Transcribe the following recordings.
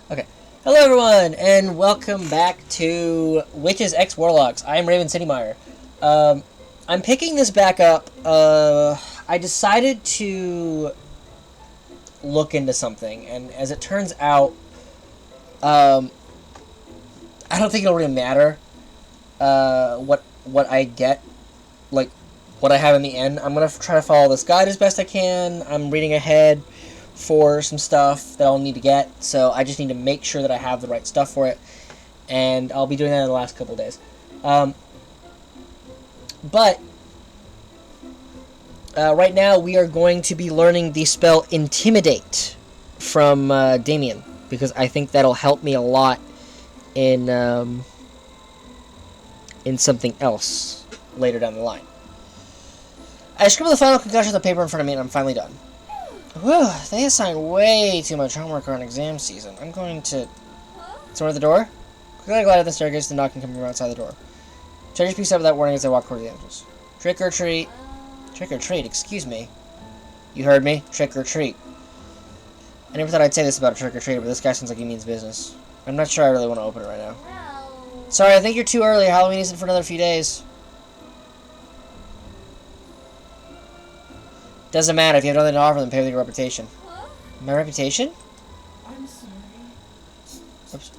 Okay. Hello, everyone, and welcome back to Witches X Warlocks. I'm Raven Citymeyer. I'm picking this back up. I decided to look into something, and as it turns out, I don't think it'll really matter what I get, like what I have in the end. I'm gonna try to follow this guide as best I can. I'm reading ahead for some stuff that I'll need to get, so I just need to make sure that I have the right stuff for it, and I'll be doing that in the last couple of days. But right now we are going to be learning the spell Intimidate from Damien, because I think that'll help me a lot in something else later down the line. I scribbled the final concussion on the paper in front of me, and I'm finally done. Whew, they assign way too much homework around exam season. I'm going to... Someone at the door? Quickly glide up the staircase, the knocking coming from outside the door. Treasure speaks up without warning as I walk toward the entrance. Trick or treat. Trick or treat, excuse me. You heard me? Trick or treat. I never thought I'd say this about a trick or treater, but this guy sounds like he means business. I'm not sure I really want to open it right now. Sorry, I think you're too early. Halloween isn't for another few days. Doesn't matter. If you have nothing to offer them, pay with your reputation. My reputation? I'm sorry. Oops.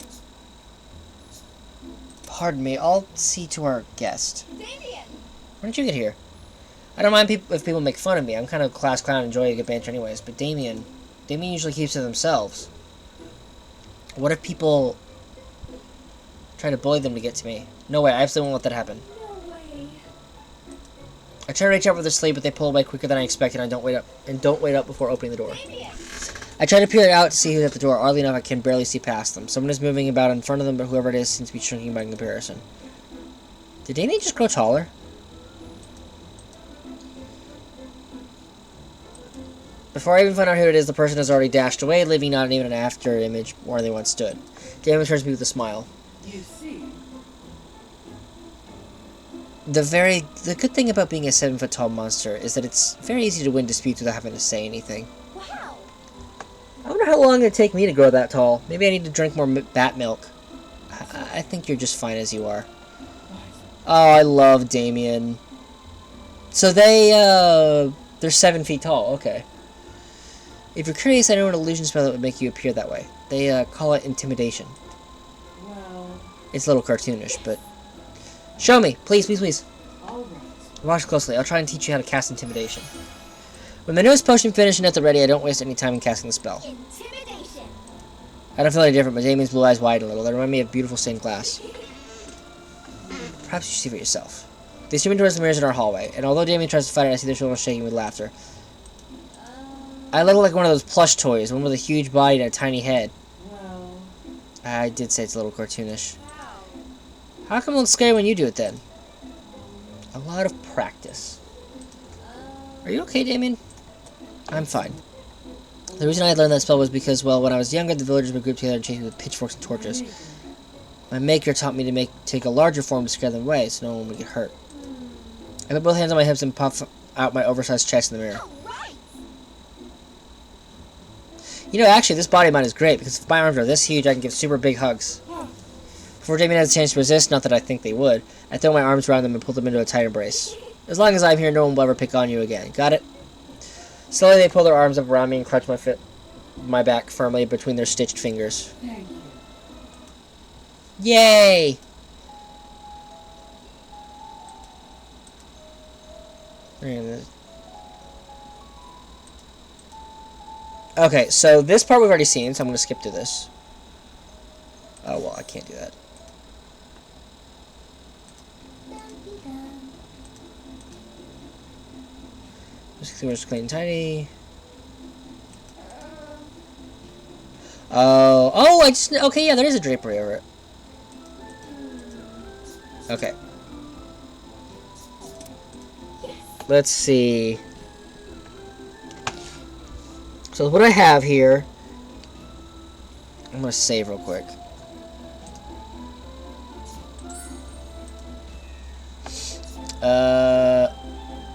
Pardon me. I'll see to our guest. Damien! When did you get here? I don't mind if people make fun of me. I'm kind of a class clown and enjoy a good banter anyways. But Damien usually keeps to themselves. What if people try to bully them to get to me? No way. I absolutely won't let that happen. No way. I try to reach out with their sleeve, but they pull away quicker than I expected, and don't wait up before opening the door. Damien! I try to peer out to see who's at the door. Oddly enough, I can barely see past them. Someone is moving about in front of them, but whoever it is seems to be shrinking by comparison. Did Damien just grow taller? Before I even find out who it is, the person has already dashed away, leaving not even an after image where they once stood. Damien turns to me with a smile. You see? The good thing about being a 7-foot-tall monster is that it's very easy to win disputes without having to say anything. Wow! I wonder how long it'd take me to grow that tall. Maybe I need to drink more bat milk. I think you're just fine as you are. Oh, I love Damien. So they're 7 feet tall. Okay. If you're curious, I know an illusion spell that would make you appear that way. They call it intimidation. Well... It's a little cartoonish, but... Show me! Please, please, please. Alright. Watch closely. I'll try and teach you how to cast intimidation. When the newest potion finished and at the ready, I don't waste any time in casting the spell. Intimidation! I don't feel any different, but Damien's blue eyes widen a little. They remind me of beautiful stained glass. Perhaps you should see for yourself. They zoom in towards the mirrors in our hallway, and although Damien tries to fight it, I see their shoulders shaking with laughter. I look like one of those plush toys, one with a huge body and a tiny head. Well... I did say it's a little cartoonish. Wow. How come it looks scary when you do it then? A lot of practice. Are you okay, Damien? I'm fine. The reason I learned that spell was because, well, when I was younger, the villagers would group together and chase me with pitchforks and torches. My maker taught me to take a larger form to scare them away, so no one would get hurt. I put both hands on my hips and puff out my oversized chest in the mirror. You know, actually, this body of mine is great, because if my arms are this huge, I can give super big hugs. Before Damien has a chance to resist, not that I think they would, I throw my arms around them and pull them into a tight embrace. As long as I'm here, no one will ever pick on you again. Got it? Slowly, they pull their arms up around me and clutch my back firmly between their stitched fingers. Thank you. Yay! Okay, so this part we've already seen, so I'm going to skip to this. Oh, well, I can't do that. Just clean and tidy. Oh, okay, yeah, there is a drapery over it. Okay. Let's see. So what I have here, I'm gonna save real quick.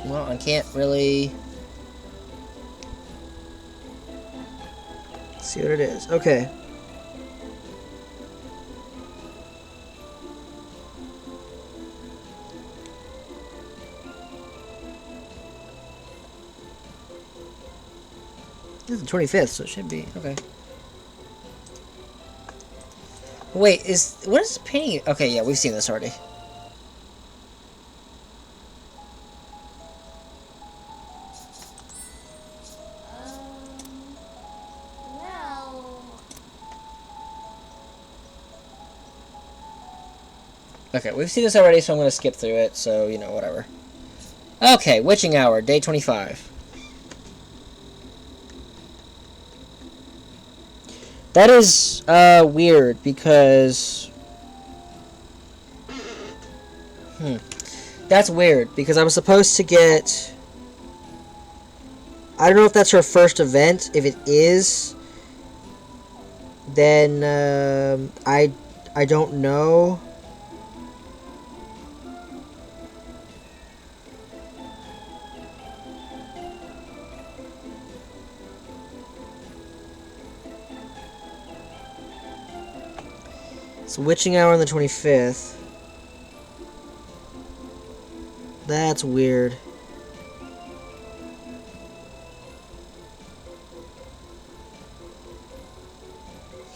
Well, I can't really see what it is. Okay. This is the 25th, so it should be. Okay. Wait, what is painting? Okay, yeah, we've seen this already. Well. Okay, we've seen this already, so I'm going to skip through it, so, you know, whatever. Okay, Witching Hour, day 25. That is, weird, because... That's weird, because I was supposed to get... I don't know if that's her first event. If it is, then, I don't know. It's Witching Hour on the 25th. That's weird.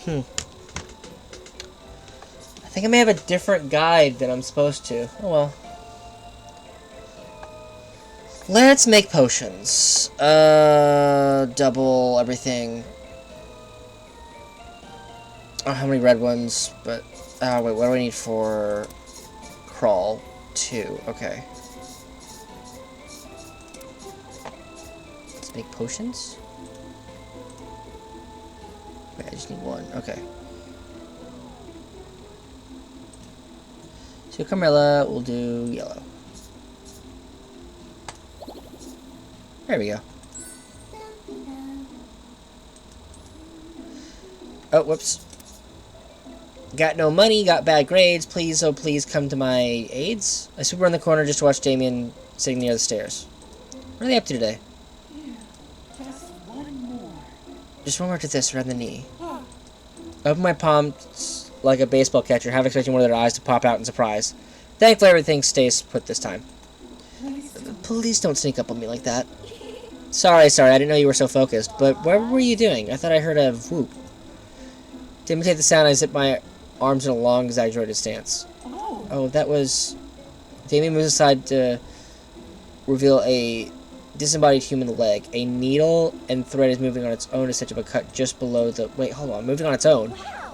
I think I may have a different guide than I'm supposed to. Oh well. Let's make potions. Double everything. I don't know how many red ones, but... wait, what do I need for... Crawl? 2, okay. Let's make potions? Wait, I just need 1, okay. So Carmilla, we'll do yellow. There we go. Oh, whoops. Got no money, got bad grades, please, oh please come to my aids. I swoop around the corner just to watch Damien sitting near the stairs. What are they up to today? Here, just one more. Just one more to this, around the knee. I open my palm like a baseball catcher, half expecting one of their eyes to pop out in surprise. Thankfully everything stays put this time. Please don't sneak up on me like that. Sorry, I didn't know you were so focused, but what were you doing? I thought I heard a whoop. To imitate the sound, I zip my arms in a long, exaggerated stance. Oh, that was... Damien moves aside to reveal a disembodied human leg. A needle and thread is moving on its own to such of a cut just below the... Wait, hold on. Moving on its own? Wow.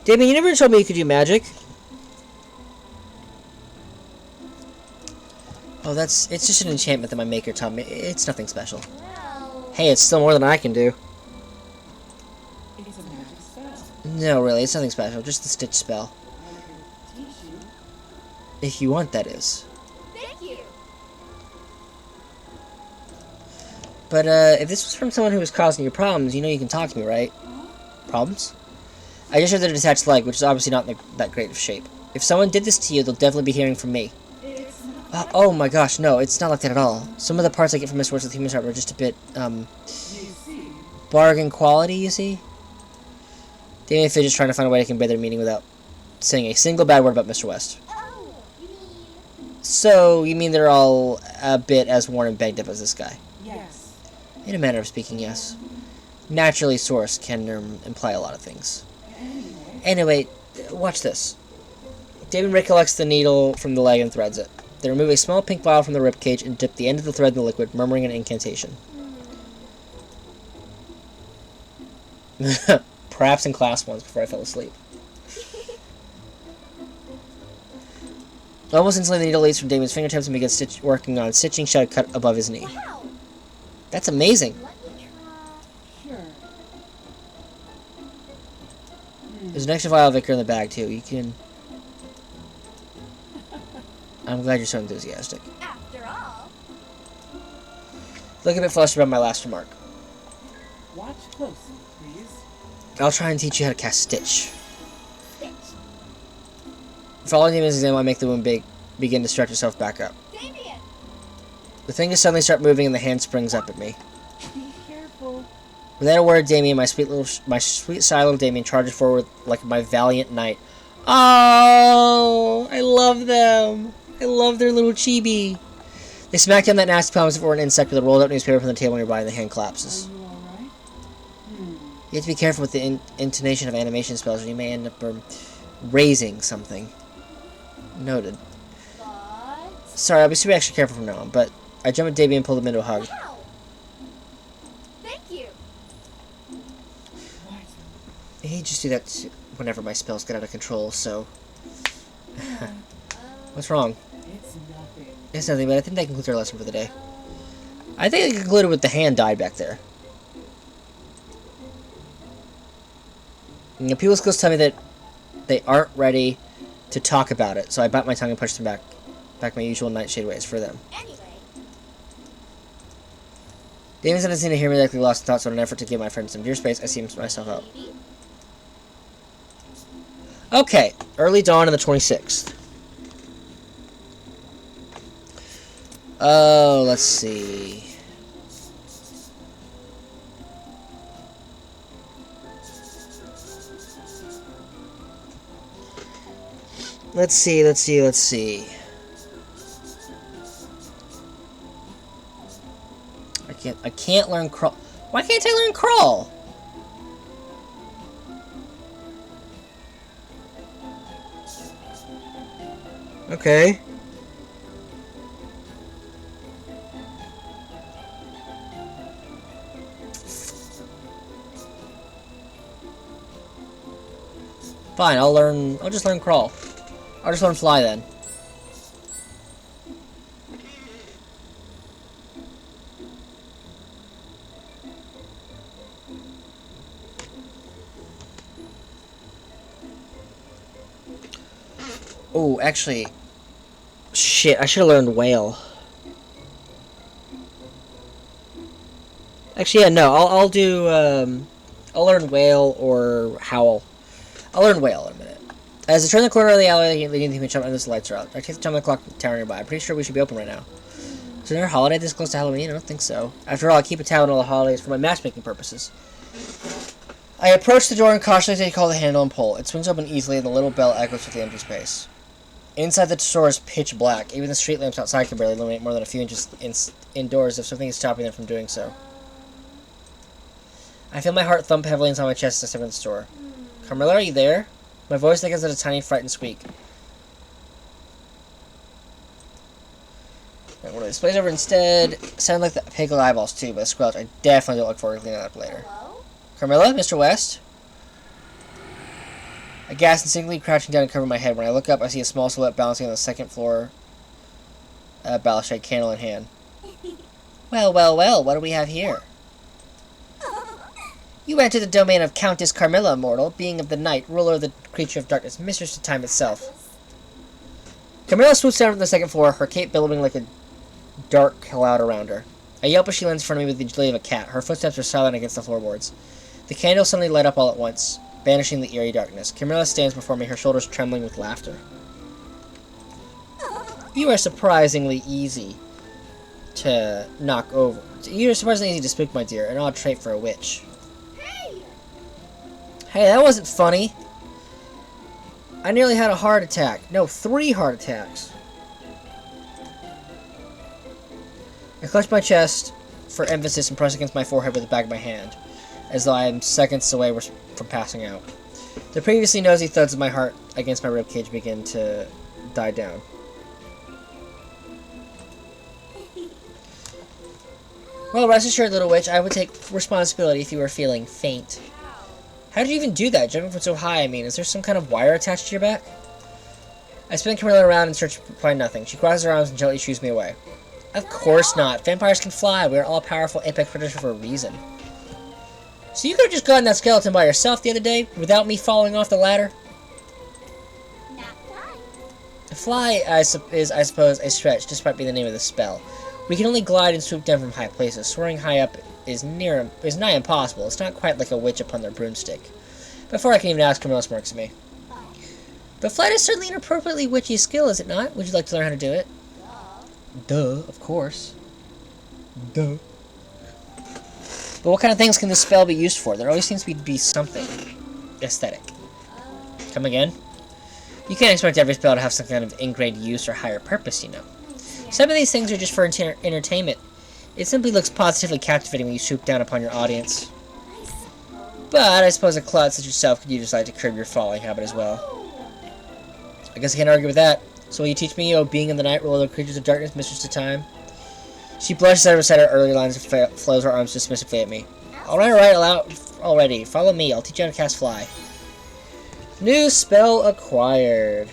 Damien, you never told me you could do magic. Oh, it's just an enchantment that my maker taught me. It's nothing special. Well. Hey, it's still more than I can do. It's a magic spell. No, really, it's nothing special. Just the stitch spell. I can teach you. If you want, that is. Thank you. But, if this was from someone who was causing you problems, you know you can talk to me, right? Problems? I just showed the detached leg, which is obviously not in that great of shape. If someone did this to you, they'll definitely be hearing from me. It's not. Oh my gosh, no, it's not like that at all. Some of the parts I get from Miss Words with Human Heart were just a bit, You see. bargain quality, you see? Damien and Fidge is trying to find a way to convey their meaning without saying a single bad word about Mr. West. Oh, you mean? So, you mean they're all a bit as worn and banged up as this guy? Yes. In a manner of speaking, yes. Naturally sourced can imply a lot of things. Anyway, watch this. Damien recollects the needle from the leg and threads it. They remove a small pink vial from the ribcage and dip the end of the thread in the liquid, murmuring an incantation. Perhaps in class once before I fell asleep. Almost instantly, the needle leads from Damien's fingertips and begins working on a stitching shot cut above his knee. Wow. That's amazing. Let me try. Sure. There's an extra vial of Vicar in the bag, too. You can... I'm glad you're so enthusiastic. After all. Look a bit flushed about my last remark. Watch closely, please. I'll try and teach you how to cast Stitch. Stitch. Following Damien's example, I make the wound begin to stretch itself back up. Damien. The fingers suddenly start moving and the hand springs up at me. Be careful. Without a word, Damien, my sweet shy little Damien charges forward like my valiant knight. Oh, I love them. I love their little chibi. They smack down that nasty palm as if it were an insect with a rolled up newspaper from the table nearby and the hand collapses. Are you all You have to be careful with the intonation of animation spells, or you may end up raising something. Noted. But... Sorry, I'll be super extra careful from now on, but I jumped at Davey and pulled him into a hug. Ow! Thank you. What? He just do that whenever my spells get out of control, so... What's wrong? It's nothing. It's nothing, but I think that concludes our lesson for the day. I think it concluded with the hand died back there. You know, people skills tell me that they aren't ready to talk about it, so I bite my tongue and push them back my usual nightshade ways for them. Anyway. Damon's doesn't seem to hear me likely lost in thoughts on an effort to give my friend some dear space. I seem to myself out. Okay, early dawn on the 26th. Oh, let's see. Let's see. I can't learn crawl. Why can't I learn crawl? Okay. Fine, I'll just learn crawl. I'll just learn fly then. Oh, actually, shit, I should have learned whale. Actually, yeah, no, I'll do, I'll learn whale or howl. I'll learn whale in a minute. As I turn the corner of the alley, leading the jump, and the lights are out. I take the time of the clock tower nearby. I'm pretty sure we should be open right now. Is there a holiday this close to Halloween? I don't think so. After all, I keep a tab on all the holidays for my matchmaking purposes. I approach the door and cautiously take hold of the handle and pull. It swings open easily, and the little bell echoes through the empty space. Inside the store is pitch black. Even the street lamps outside can barely illuminate more than a few inches indoors if something is stopping them from doing so. I feel my heart thump heavily inside my chest as I step in the store. Carmilla, are you there? My voice echoes at a tiny, frightened squeak. Right, one of these plays over instead. Sound like the piglet eyeballs too, but a squelch. I definitely don't look forward to cleaning that up later. Hello? Carmilla, Mr. West? I gasp instinctively, crouching down and covering my head. When I look up, I see a small silhouette balancing on the second floor balustrade, candle in hand. Well, what do we have here? You enter the domain of Countess Carmilla, mortal, being of the night, ruler of the creature of darkness, mistress of time itself. Carmilla swoops down from the second floor, her cape billowing like a dark cloud around her. I yelp as she lands in front of me with the agility of a cat. Her footsteps are silent against the floorboards. The candles suddenly light up all at once, banishing the eerie darkness. Carmilla stands before me, her shoulders trembling with laughter. You are surprisingly easy to knock over. You are surprisingly easy to spook, my dear, an odd trait for a witch. Hey, that wasn't funny. I nearly had a heart attack. No, 3 heart attacks. I clutch my chest for emphasis and press against my forehead with the back of my hand, as though I am seconds away from passing out. The previously nosy thuds of my heart against my ribcage begin to die down. Well, rest assured, little witch, I would take responsibility if you were feeling faint. How did you even do that? Jumping from so high, I mean. Is there some kind of wire attached to your back? I spin Carmilla around and search to find nothing. She crosses her arms and gently shoos me away. Of course not. Vampires can fly. We are all-powerful apex predators for a reason. So you could have just gotten that skeleton by yourself the other day, without me falling off the ladder? Fly is, I suppose, a stretch, despite being the name of the spell. We can only glide and swoop down from high places. Soaring high up is nigh impossible. It's not quite like a witch upon their broomstick. Before I can even ask, Carmilla smirks at me. But flight is certainly an appropriately witchy skill, is it not? Would you like to learn how to do it? Duh, of course. Duh. But what kind of things can this spell be used for? There always seems to be something aesthetic. Come again? You can't expect every spell to have some kind of ingrained use or higher purpose, you know. Some of these things are just for entertainment. It simply looks positively captivating when you swoop down upon your audience. But I suppose a klutz such as yourself could decide to curb your falling habit as well. I guess I can't argue with that. So will you teach me, being in the night, ruler of creatures of darkness, mistress of time? She blushes at her earlier lines and flows her arms dismissively at me. Alright, already. Follow me. I'll teach you how to cast fly. New spell acquired.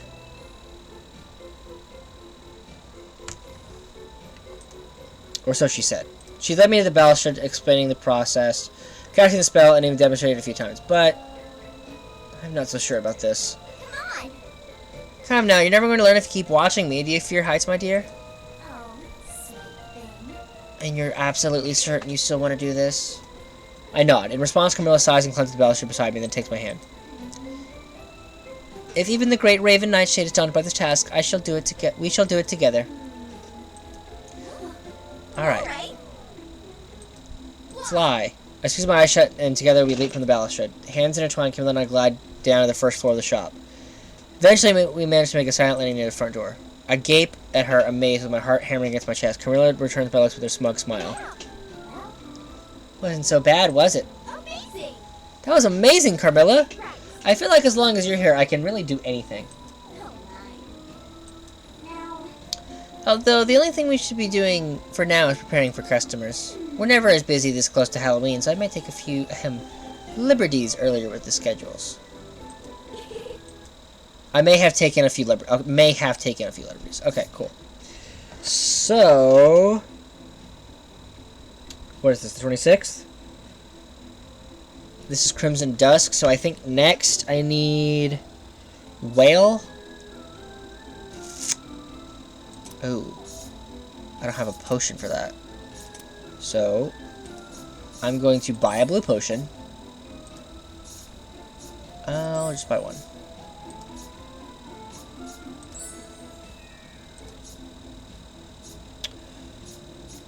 Or so she said. She led me to the balustrade, explaining the process, casting the spell, and even demonstrated it a few times. But I'm not so sure about this. Come on. Come now, you're never going to learn if you keep watching me. Do you fear heights, my dear? Oh, sweet thing. And you're absolutely certain you still want to do this? I nod. In response, Camilla sighs and climbs the balustrade beside me, then takes my hand. If even the great Raven Nightshade is daunted by this task, we shall do it together. Alright. Fly. I squeeze my eyes shut, and together we leap from the balustrade. Hands intertwined, Camilla and I glide down to the first floor of the shop. Eventually, we manage to make a silent landing near the front door. I gape at her, amazed, with my heart hammering against my chest. Camilla returns my looks with her smug smile. Wasn't so bad, was it? Amazing. That was amazing, Carmilla! I feel like as long as you're here, I can really do anything. Oh my. Now. Although, the only thing we should be doing for now is preparing for customers. We're never as busy this close to Halloween, so I might take a few, liberties earlier with the schedules. I may have taken a few liberties. Okay, cool. So... What is this, the 26th? This is Crimson Dusk, so I think next I need... Whale? Oh. I don't have a potion for that. So... I'm going to buy a blue potion. I'll just buy one.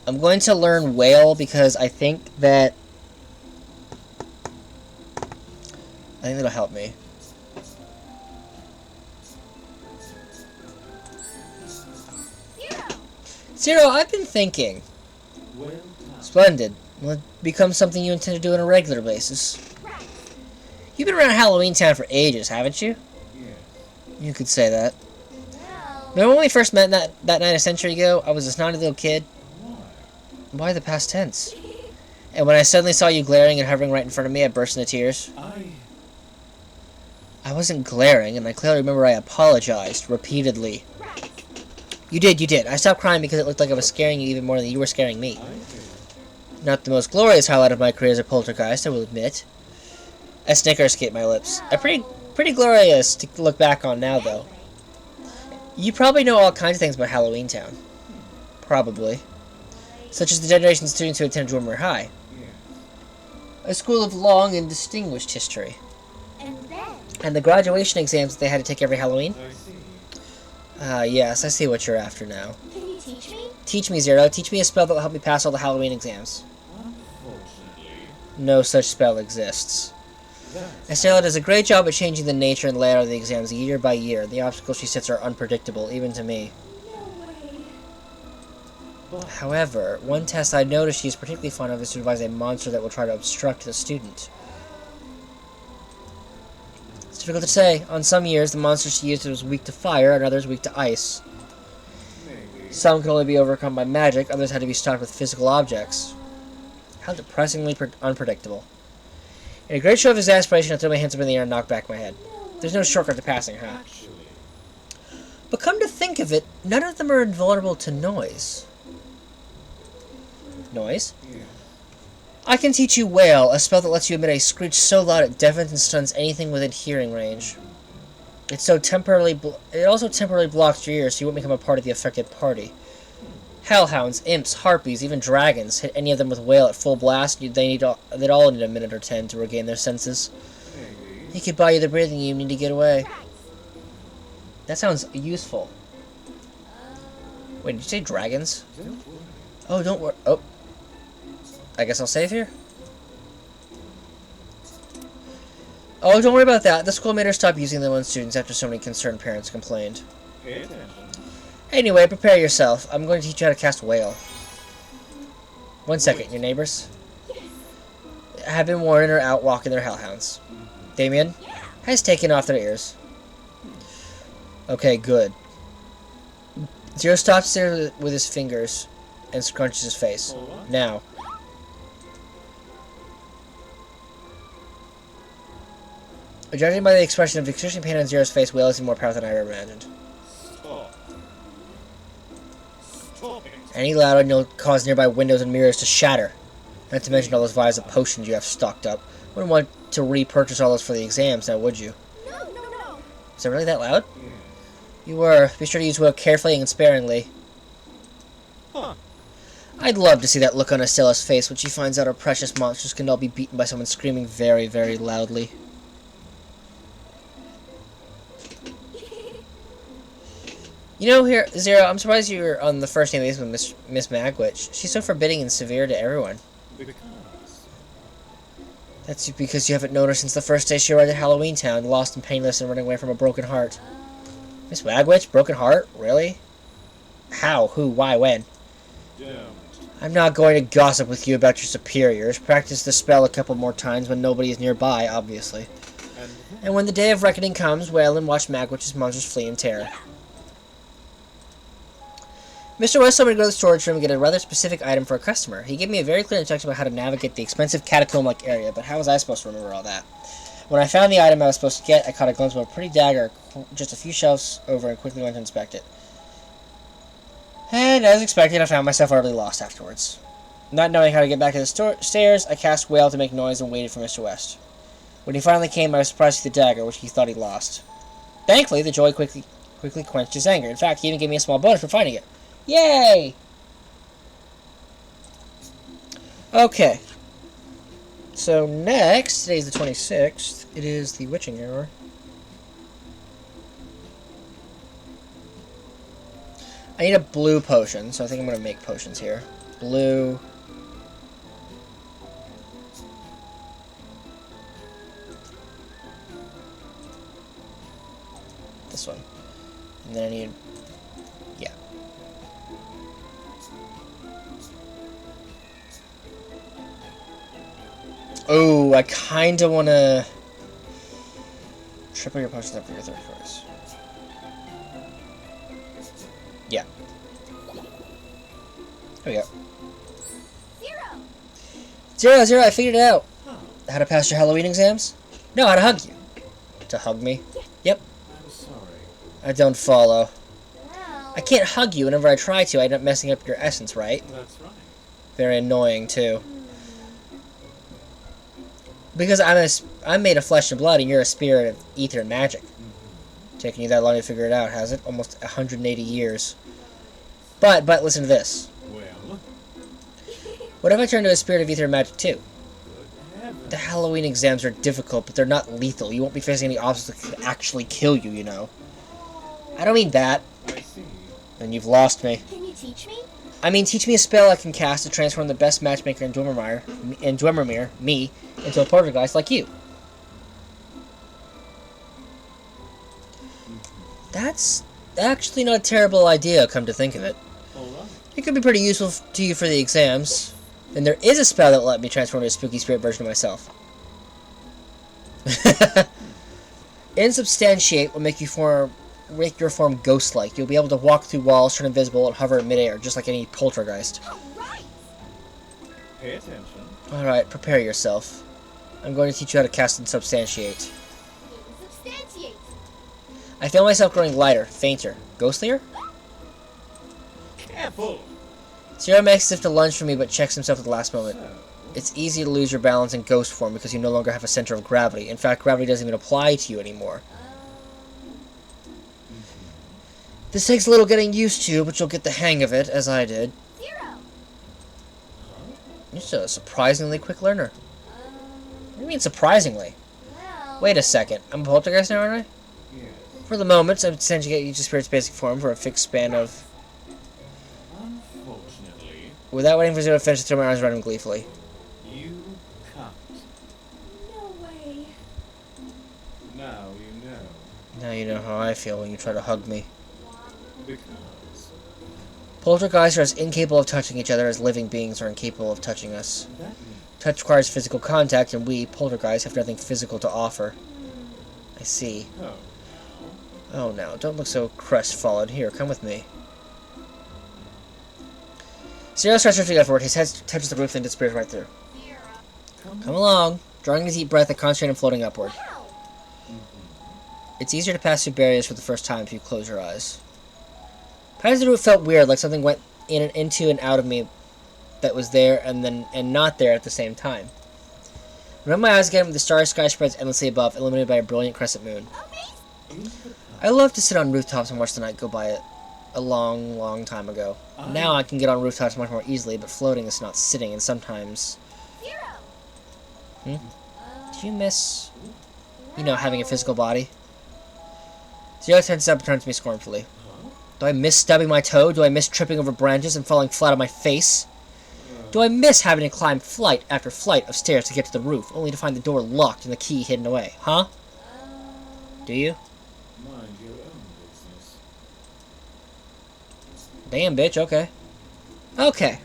I'm going to learn Whale because I think that'll help me. Zero, I've been thinking. Splendid. Will it become something you intend to do on a regular basis? You've been around Halloween Town for ages, haven't you? You could say that. Remember when we first met that night a century ago? I was a snotty little kid. Why the past tense? And when I suddenly saw you glaring and hovering right in front of me, I burst into tears. I wasn't glaring, and I clearly remember I apologized repeatedly. You did. I stopped crying because it looked like I was scaring you even more than you were scaring me. Not the most glorious highlight of my career as a poltergeist, I will admit. A snicker escaped my lips. Pretty glorious to look back on now, though. You probably know all kinds of things about Halloween Town. Probably. Such as the generation of students who attend Dormer High. A school of long and distinguished history. And the graduation exams that they had to take every Halloween? Yes, I see what you're after now. Can you teach me? Teach me, Zero. Teach me a spell that will help me pass all the Halloween exams. No such spell exists. Estella does a great job at changing the nature and layout of the exams year by year. The obstacles she sets are unpredictable, even to me. However, one test I noticed she is particularly fond of is to devise a monster that will try to obstruct the student. It's difficult to say. On some years, the monster she used was weak to fire, and others weak to ice. Some could only be overcome by magic, others had to be stopped with physical objects. How depressingly unpredictable. In a great show of exasperation, I threw my hands up in the air and knocked back my head. There's no shortcut to passing, huh? But come to think of it, none of them are invulnerable to noise. Noise? I can teach you Wail, a spell that lets you emit a screech so loud it deafens and stuns anything within hearing range. It also temporarily blocks your ears, so you won't become a part of the affected party. Hellhounds, imps, harpies, even dragons. Hit any of them with Wail at full blast, they'd all need a minute or 10 to regain their senses. He could buy you the breathing you need to get away. That sounds useful. Wait, did you say dragons? Oh, don't worry. Oh. I guess I'll save here. Oh, don't worry about that. The school made her stop using them on students after so many concerned parents complained. Anyway, prepare yourself. I'm going to teach you how to cast Wail. 1 second, your neighbors? have been worn and are out walking their hellhounds. Damien has taken off their ears. Okay, good. Zero stops there with his fingers and scrunches his face. Now. Judging by the expression of extreme pain on Zero's face, Whale is more powerful than I ever imagined. Any louder and you'll cause nearby windows and mirrors to shatter. Not to mention all those vials of potions you have stocked up. Wouldn't want to repurchase all those for the exams now, would you? No. Is it really that loud? You were. Be sure to use Will carefully and sparingly. I'd love to see that look on Estella's face when she finds out her precious monsters can all be beaten by someone screaming very, very loudly. You know, here, Zero, I'm surprised you're on the first name with Miss Magwitch. She's so forbidding and severe to everyone. That's because you haven't known her since the first day she arrived at Halloween Town, lost and painless and running away from a broken heart. Miss Magwitch? Broken heart? Really? How? Who? Why? When? I'm not going to gossip with you about your superiors. Practice the spell a couple more times when nobody is nearby, obviously. And when the day of reckoning comes, wail and watch Magwitch's monsters flee in terror. Mr. West told me to go to the storage room and get a rather specific item for a customer. He gave me a very clear instruction about how to navigate the expensive catacomb-like area, but how was I supposed to remember all that? When I found the item I was supposed to get, I caught a glimpse of a pretty dagger just a few shelves over and quickly went to inspect it. And as expected, I found myself utterly lost afterwards. Not knowing how to get back to the stairs, I cast Wail to make noise and waited for Mr. West. When he finally came, I was surprised to see the dagger, which he thought he'd lost. Thankfully, the joy quickly quenched his anger. In fact, he even gave me a small bonus for finding it. Yay! Okay. So next, today's the 26th, it is the witching hour. I need a blue potion, so I think I'm going to make potions here. Blue. This one. And then I need... yeah. Oh, I kind of want to... triple your potions after your third course. Yeah. There we go. Zero, I figured it out. How to pass your Halloween exams? No, how to hug you. To hug me? Yep. I'm sorry. I don't follow. Well, I can't hug you whenever I try to. I end up messing up your essence, right? That's right. Very annoying, too. Because I'm made of flesh and blood, and you're a spirit of ether and magic. Taking you that long to figure it out, has it? Almost 180 years. But listen to this. Well, What if I turn to a spirit of ether and magic, too? good heavens. The Halloween exams are difficult, but they're not lethal. You won't be facing any obstacles that could actually kill you, you know. I don't mean that. I see. Then you've lost me. can you teach me? I mean, teach me a spell I can cast to transform the best matchmaker in Dwemermere, me, into a poltergeist like you. That's actually not a terrible idea, come to think of it. Alright. It could be pretty useful to you for the exams. And there is a spell that will let me transform into a spooky spirit version of myself. Insubstantiate will make your form ghost-like. You'll be able to walk through walls, turn invisible, and hover in midair, just like any poltergeist. Alright. Pay attention. Alright, prepare yourself. I'm going to teach you how to cast Insubstantiate. Substantiate. I feel myself growing lighter, fainter, ghostlier? Careful. Zero makes as if to lunge for me, but checks himself at the last moment. So, It's easy to lose your balance in ghost form because you no longer have a center of gravity. In fact, gravity doesn't even apply to you anymore. This takes a little getting used to, but you'll get the hang of it, as I did. Zero. You're a surprisingly quick learner. What do you mean, surprisingly? Well. Wait a second. I'm a poltergeist now, aren't I? yes. For the moment, I'm sending you each spirit's basic form for a fixed span of... Unfortunately, Without waiting for Zero to finish, I throw my arms around him gleefully. you can't. No way. Now you know. Now you know how I feel when you try to hug me. Because Poltergeists are as incapable of touching each other as living beings are incapable of touching us. that means Touch requires physical contact, and we, poltergeists, have nothing physical to offer. I see. Oh. Oh, now, don't look so crestfallen. Here, come with me. Zero starts drifting upward. His head touches the roof and disappears right through. Come along. Drawing a deep breath and concentrating on floating upward. It's easier to pass through barriers for the first time if you close your eyes. Passing through it felt weird, like something went in and into and out of me that was there and not there at the same time. I rub my eyes again, the starry sky spreads endlessly above, illuminated by a brilliant crescent moon. I love to sit on rooftops and watch the night go by a long, long time ago. Now I can get on rooftops much more easily, but floating is not sitting, and sometimes... Do you miss, having a physical body? Zero turns up and turns to me scornfully. Do I miss stubbing my toe? Do I miss tripping over branches and falling flat on my face? Do I miss having to climb flight after flight of stairs to get to the roof, only to find the door locked and the key hidden away? Huh? Do you? Mind your own business. Damn, bitch, okay. Okay.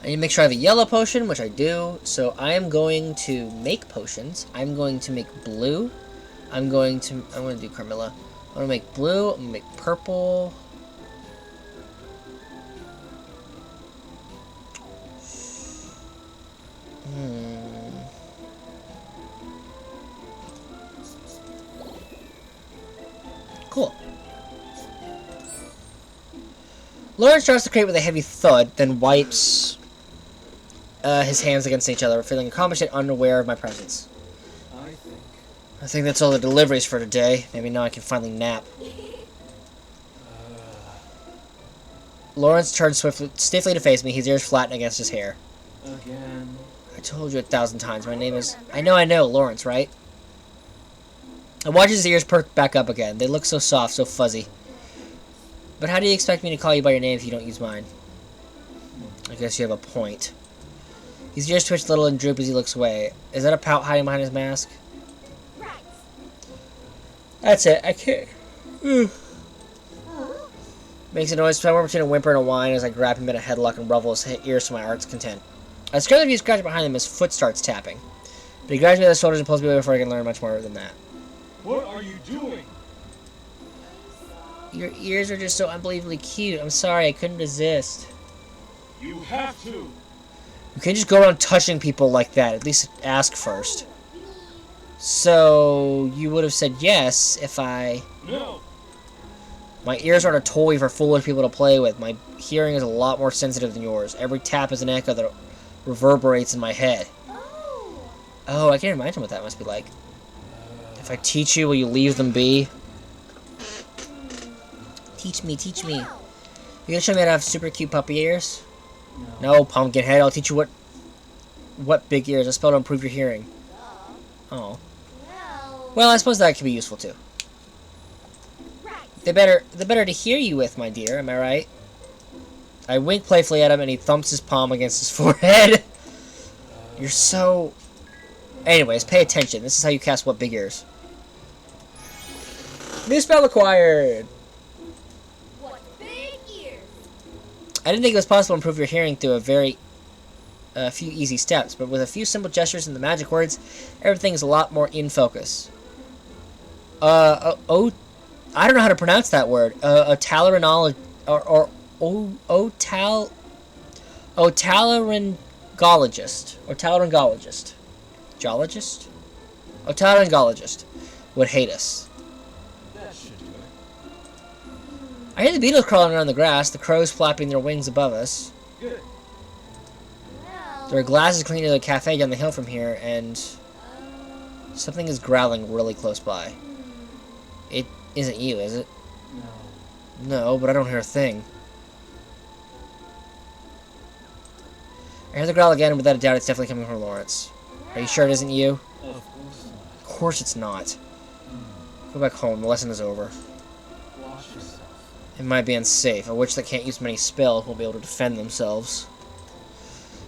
I need to make sure I have a yellow potion, which I do. So I am going to make potions. I'm going to make blue. I'm going to do Carmilla. I'm going to make blue. I'm going to make purple. Cool. Lawrence starts the crate with a heavy thud, then wipes his hands against each other, feeling accomplished and unaware of my presence. I think that's all the deliveries for today. Maybe now I can finally nap. Lawrence turns stiffly to face me, his ears flatten against his hair. Again. I told you 1,000 times, my name is... I know, Lawrence, right? I watch his ears perk back up again. They look so soft, so fuzzy. But how do you expect me to call you by your name if you don't use mine? I guess you have a point. His ears twitch a little and droop as he looks away. Is that a pout hiding behind his mask? That's it. I can't... Makes a noise somewhere between a whimper and a whine as I grab him in a headlock and ruffle his ears to my heart's content. I scratch the scratch behind him, his foot starts tapping. But he grabs me by the shoulders and pulls me away before I can learn much more than that. What are you doing? Your ears are just so unbelievably cute. I'm sorry, I couldn't resist. You have to. You can't just go around touching people like that. At least ask first. So, you would have said yes if I... No. My ears aren't a toy for foolish people to play with. My hearing is a lot more sensitive than yours. Every tap is an echo that reverberates in my head. Oh, I can't imagine what that must be like. If I teach you, will you leave them be? Teach me, teach me. You gonna show me how to have super cute puppy ears? No, pumpkinhead. I'll teach you what big ears. A spell to improve your hearing. Oh. Well, I suppose that could be useful too. The better to hear you with, my dear. Am I right? I wink playfully at him, and he thumps his palm against his forehead. You're so... Anyways, pay attention. This is how you cast what big ears. New spell acquired. What big ears? I didn't think it was possible to improve your hearing through a few easy steps, but with a few simple gestures and the magic words, everything is a lot more in focus. I don't know how to pronounce that word. Otalaryngologist. Otalaryngologist. Geologist? Otalaryngologist would hate us. That should do it. I hear the beetles crawling around the grass, the crows flapping their wings above us. Good. There are glasses cleaning to the cafe down the hill from here, and something is growling really close by. It isn't you, is it? No. No, but I don't hear a thing. I hear the growl again, and without a doubt, it's definitely coming from Lawrence. Are you sure it isn't you? Of course not. Of course it's not. Go back home. The lesson is over. Wash yourself. It might be unsafe. A witch that can't use many spells won't be able to defend themselves.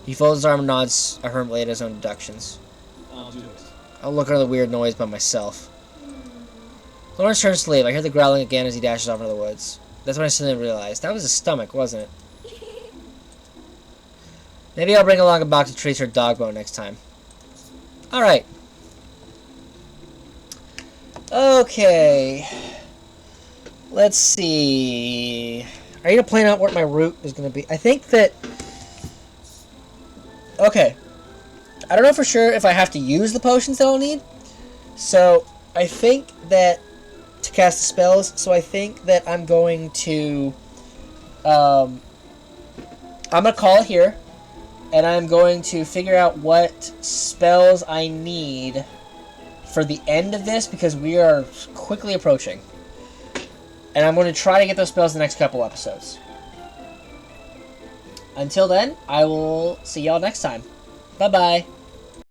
He folds his arm and nods hermitly at his own deductions. I'll do it. I'll look under the weird noise by myself. Lawrence turns to leave. I hear the growling again as he dashes off into the woods. That's when I suddenly realized. That was his stomach, wasn't it? Maybe I'll bring along a box of treats or dog bone next time. Alright. Okay. Let's see. Are you going to plan out what my route is going to be? I think that... Okay. I don't know for sure if I have to use the potions that I'll need. So, I think that... To cast the spells, so I think that I'm going to... I'm going to call it here. And I'm going to figure out what spells I need for the end of this, because we are quickly approaching. And I'm going to try to get those spells in the next couple episodes. Until then, I will see y'all next time. Bye-bye.